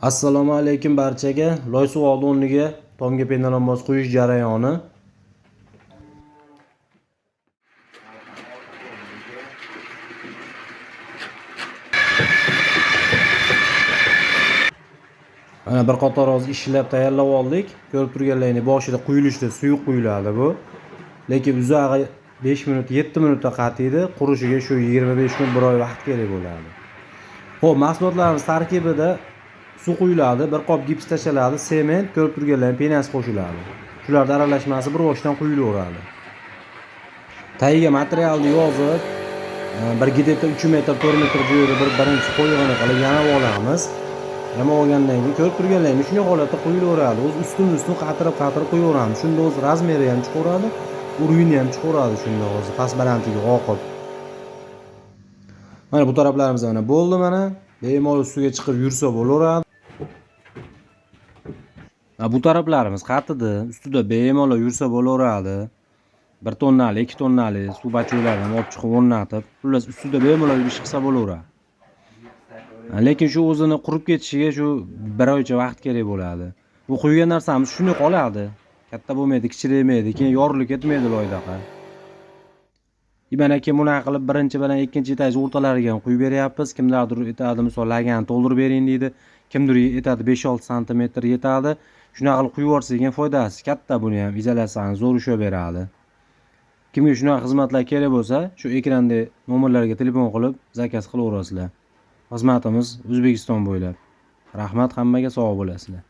Assalomu alaykum barchaga. Loy suv oldi o'rniga tomga penalonboz quyish jarayoni. Mana bir qator hozir ishlab tayyorlab oldik. Ko'rib turganlaringiz boshida quyilishda suyuq quyiladi bu. Lekin uzog'i 5 minut, 7 minutda qatiydi. Qurishiga shu 25 kun, 1 oy vaqt kerak bo'ladi. Xo'p, mahsulotlarimiz tarkibida suv quyiladi, bir qop gips tashlanadi, sement, ko'rib turganlaringiz penasi qo'shiladi. Shularning aralashmasi bir boshdan quyilaveradi. Tagiga materialni yozib, bir gideta 3 metr, 4 metr joyida birinchi qo'yig'ini qilib yana olamiz. Yana olgandan keyin ko'rib turganlaringiz shunday holatda quyilaveradi. O'z ustun qatirib qo'yaveramiz. Shunda o'z razmeri ham chiqaveradi, urug'ini ham chiqaveradi shunda hozir past balandligi oqib. Mana bu taraflarimiz mana bo'ldi mana. Bemalol ustiga chiqib yursa bo'laveradi. Bu taraflarimiz qatidi, ustida bemalol yursa bo'laveradi. 1 tonnali, 2 tonnali suv bachoylardan olib chiqib o'rnatib, xullas ustida bemalol yurish qilsa bo'laveradi. Lekin shu o'zini qurib ketishiga shu 1 oycha vaqt kerak bo'ladi. Bu quygan narsamiz shunday qoladi. Katta bo'lmaydi, kichirmaydi, keyin yorilib ketmaydi loydaqa. Mana keyin bunaqa qilib birinchi bilan ikkinchi etaj o'rtalariga quyib beryapmiz. Kimlardir aytadi, misol lagani to'ldirib bering deydi. Kimdir aytadi 5-6 sm yetadi. Shunaqa qilib quyib yuborsangiz ham foydasi katta, buni ham izolyatsiyani zo'r ushlab beradi. Kimga shunaqa xizmatlar kerak bo'lsa, shu ekranda nomerlarga telefon qilib zakaz qilaverasizlar. Xizmatimiz O'zbekiston bo'ylab. Rahmat, hammaga sog' bo'lasizlar.